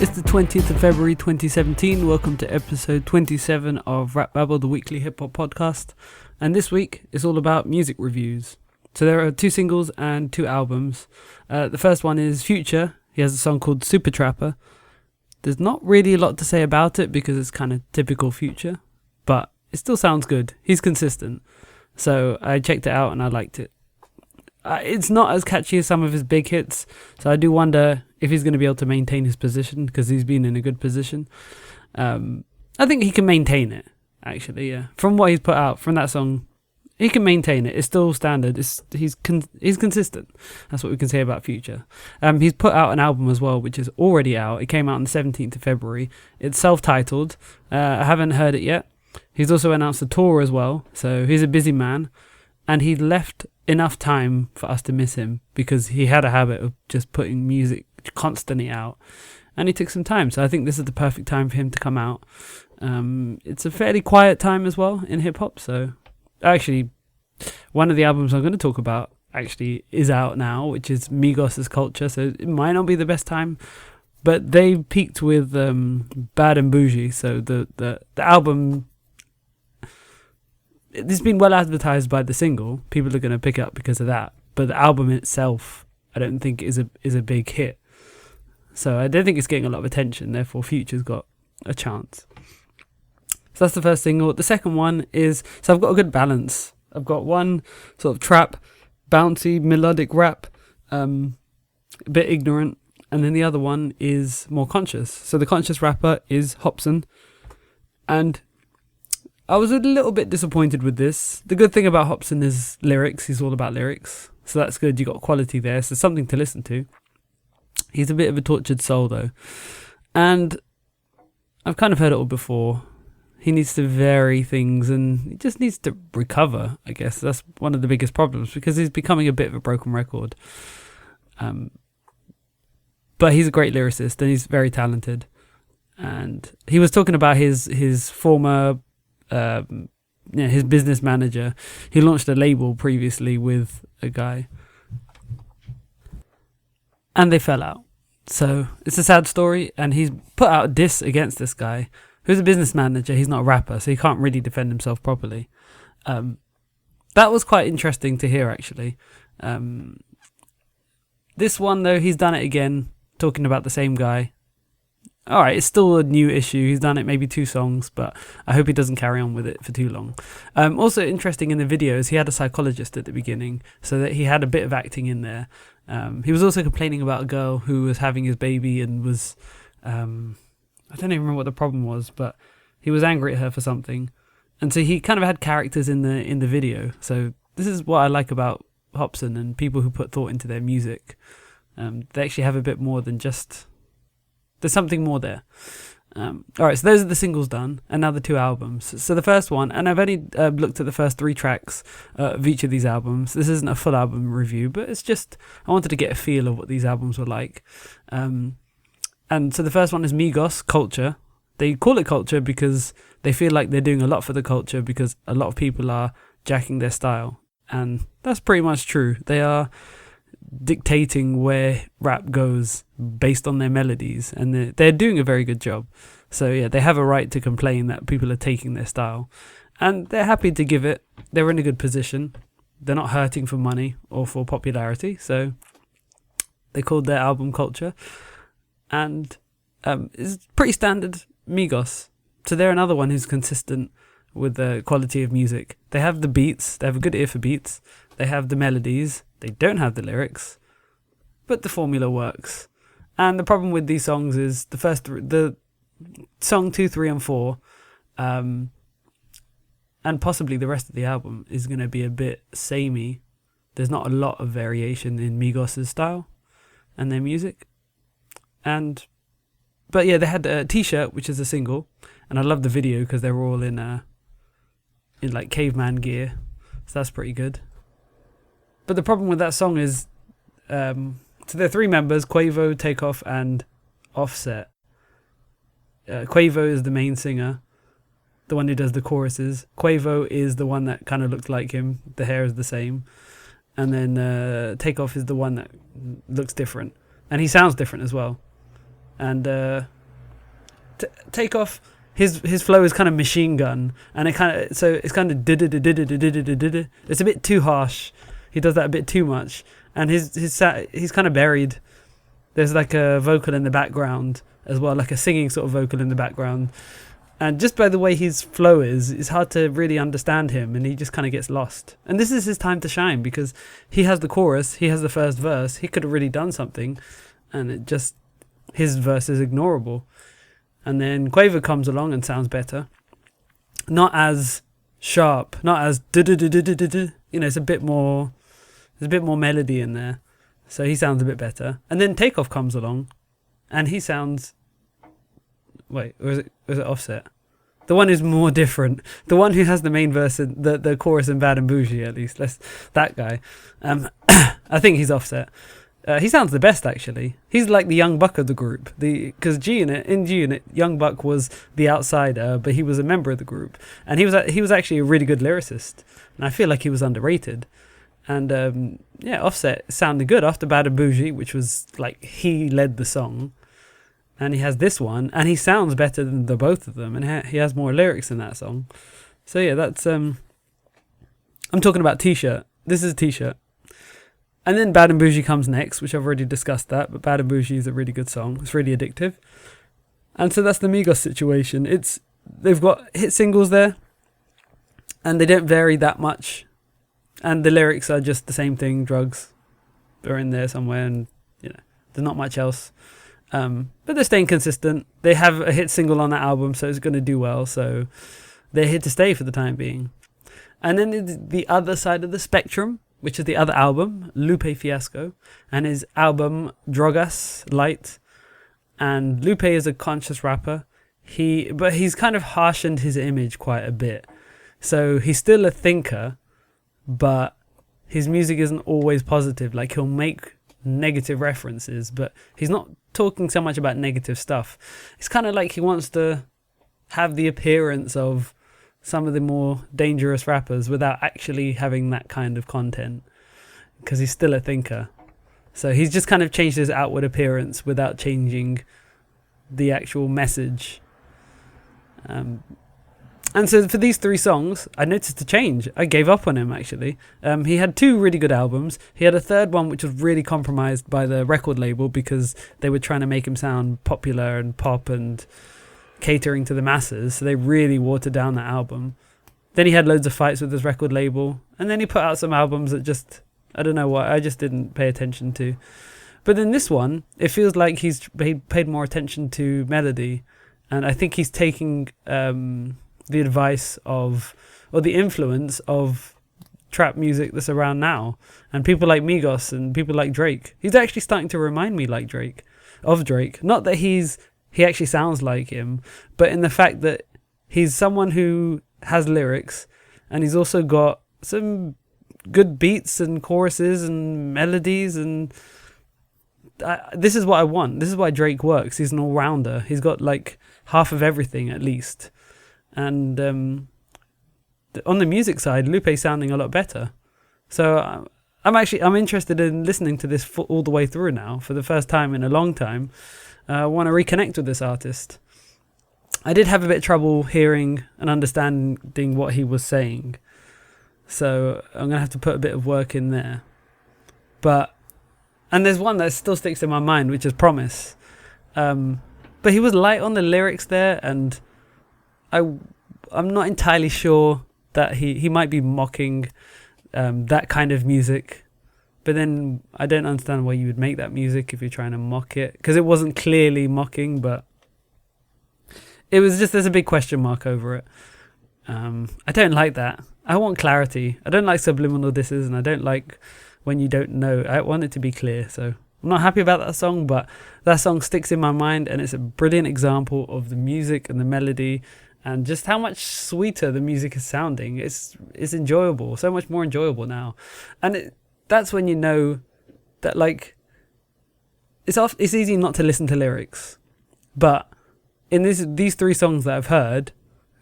It's the 20th of February 2017. Welcome to episode 27 of RapBabble, the weekly hip hop podcast. And this week is all about music reviews. So there are 2 singles and 2 albums. The first one is Future. He has a song called Super Trapper. There's not really a lot to say about it because it's kind of typical Future, but it still sounds good. He's consistent. So I checked it out and I liked it. It's not as catchy as some of his big hits, so I do wonder if he's going to be able to maintain his position because he's been in a good position. I think he can maintain it, actually, yeah. From what he's put out, from that song, he can maintain it. It's still standard. He's consistent. That's what we can say about Future. He's put out an album as well, which is already out. It came out on the 17th of February. It's self-titled. I haven't heard it yet. He's also announced a tour as well, so he's a busy man. And he left enough time for us to miss him because he had a habit of just putting music constantly out. And he took some time, so I think this is the perfect time for him to come out. It's a fairly quiet time as well in hip-hop, so... Actually, one of the albums I'm going to talk about actually is out now, which is Migos' Culture, so it might not be the best time, but they peaked with Bad and Bougie, so the album... It's been well advertised by the single. People are going to pick it up because of that. But the album itself, I don't think is a big hit. So I don't think it's getting a lot of attention. Therefore, Future's got a chance. So that's the first single. The second one is... So I've got a good balance. I've got one sort of trap, bouncy, melodic rap, a bit ignorant. And then the other one is more conscious. So the conscious rapper is Hopsin. And... I was a little bit disappointed with this. The good thing about Hopsin is lyrics. He's all about lyrics. So that's good. You got quality there. So something to listen to. He's a bit of a tortured soul though. And I've kind of heard it all before. He needs to vary things and he just needs to recover, I guess. That's one of the biggest problems because he's becoming a bit of a broken record. But he's a great lyricist and he's very talented. And he was talking about his former... his business manager. He launched a label previously with a guy and they fell out, so it's a sad story. And he's put out a diss against this guy who's a business manager. He's not a rapper, so he can't really defend himself properly. That was quite interesting to hear, actually. This one though, he's done it again, talking about the same guy. Alright, it's still a new issue. He's done it maybe 2 songs, but I hope he doesn't carry on with it for too long. Also interesting in the videos, he had a psychologist at the beginning, so that he had a bit of acting in there. He was also complaining about a girl who was having his baby and was... I don't even remember what the problem was, but he was angry at her for something. And so he kind of had characters in the video. So this is what I like about Hopsin and people who put thought into their music. They actually have a bit more than just... There's something more there. Alright, so those are the singles done, and now the 2 albums. So the first one, and I've only looked at the first 3 tracks of each of these albums. This isn't a full album review, but it's just, I wanted to get a feel of what these albums were like. And so the first one is Migos, Culture. They call it Culture because they feel like they're doing a lot for the culture because a lot of people are jacking their style. And that's pretty much true. They are dictating where rap goes based on their melodies, and they're doing a very good job. So yeah, they have a right to complain that people are taking their style, and they're happy to give it. They're in a good position. They're not hurting for money or for popularity, so they called their album Culture, and it's pretty standard Migos. So they're another one who's consistent with the quality of music. They have the beats. They have a good ear for beats. They have the melodies. They don't have the lyrics, but the formula works. And the problem with these songs is the song 2, 3, and 4, and possibly the rest of the album is going to be a bit samey. There's not a lot of variation in Migos' style and their music. But yeah, they had a T-shirt, which is a single, and I love the video because they're all in like caveman gear, so that's pretty good. But the problem with that song is, so there are 3 members, Quavo, Takeoff, and Offset. Quavo is the main singer, the one who does the choruses. Quavo is the one that kind of looks like him, the hair is the same. And then Takeoff is the one that looks different. And he sounds different as well. and Takeoff. His flow is kind of machine gun, and it's kind of it's a bit too harsh. He does that a bit too much, and he's kind of buried. There's like a vocal in the background as well, like a singing sort of vocal in the background. And just by the way his flow is, it's hard to really understand him, and he just kind of gets lost. And this is his time to shine, because he has the chorus, he has the first verse, he could have really done something, and his verse is ignorable. And then Quaver comes along and sounds better. Not as sharp, not as it's a bit more, there's a bit more melody in there. So he sounds a bit better. And then Takeoff comes along, and he sounds... Wait, was it Offset? The one who's more different. The one who has the main verse, in the chorus in Bad and Bougie, at least. That guy. I think he's Offset. He sounds the best, actually. He's like the Young Buck of the group. Because in G-Unit, Young Buck was the outsider, but he was a member of the group. And he was actually a really good lyricist. And I feel like he was underrated. And Offset sounded good after Bad and Bougie, which was like he led the song. And he has this one, and he sounds better than the both of them, and he has more lyrics in that song. So yeah, that's I'm talking about T-Shirt. This is a T-Shirt. And then Bad and Bougie comes next, which I've already discussed that, but Bad and Bougie is a really good song. It's really addictive. And so that's the Migos situation. They've got hit singles there, and they don't vary that much. And the lyrics are just the same thing, drugs are in there somewhere, and there's not much else. But they're staying consistent. They have a hit single on that album, so it's going to do well. So they're here to stay for the time being. And then the other side of the spectrum, which is the other album, Lupe Fiasco, and his album Drogas Light. And Lupe is a conscious rapper. But he's kind of harshened his image quite a bit. So he's still a thinker, but his music isn't always positive. Like, he'll make negative references, but he's not talking so much about negative stuff. It's kind of like he wants to have the appearance of some of the more dangerous rappers without actually having that kind of content, because he's still a thinker. So he's just kind of changed his outward appearance without changing the actual message. And so for these 3 songs, I noticed a change. I gave up on him, actually. He had 2 really good albums. He had a third one which was really compromised by the record label, because they were trying to make him sound popular and pop and catering to the masses. So they really watered down that album. Then he had loads of fights with his record label. And then he put out some albums that just, I don't know why, I just didn't pay attention to. But then this one, it feels like he paid more attention to melody. And I think he's taking... the advice of, or the influence of trap music that's around now, and people like Migos and people like Drake. He's actually starting to remind me like Drake. Not that he actually sounds like him, but in the fact that he's someone who has lyrics, and he's also got some good beats and choruses and melodies, and this is what I want. This is why Drake works. He's an all-rounder. He's got like half of everything at least. And on the music side, Lupe's sounding a lot better. So I'm interested in listening to this all the way through now for the first time in a long time. I want to reconnect with this artist. I did have a bit of trouble hearing and understanding what he was saying, so I'm going to have to put a bit of work in there. And there's one that still sticks in my mind, which is Promise. But he was light on the lyrics there, and I'm not entirely sure that he might be mocking that kind of music. But then I don't understand why you would make that music if you're trying to mock it, because it wasn't clearly mocking, but it was just, there's a big question mark over it. I don't like that. I want clarity. I don't like subliminal disses, and I don't like when you don't know. I want it to be clear. So I'm not happy about that song, but that song sticks in my mind, and it's a brilliant example of the music and the melody and just how much sweeter the music is sounding. It's enjoyable, so much more enjoyable now. And that's when you know that, like, it's easy not to listen to lyrics. But in these 3 songs that I've heard,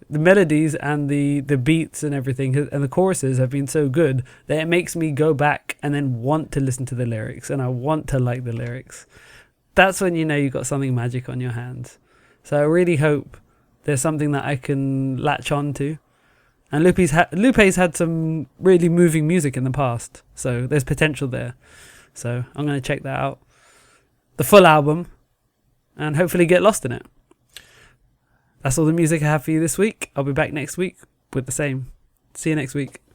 the melodies and the beats and everything and the choruses have been so good that it makes me go back and then want to listen to the lyrics, and I want to like the lyrics. that's when you know you've got something magic on your hands. So I really hope there's something that I can latch on to. And Lupe's had some really moving music in the past, so there's potential there. So I'm going to check that out. The full album, and hopefully get lost in it. That's all the music I have for you this week. I'll be back next week with the same. See you next week.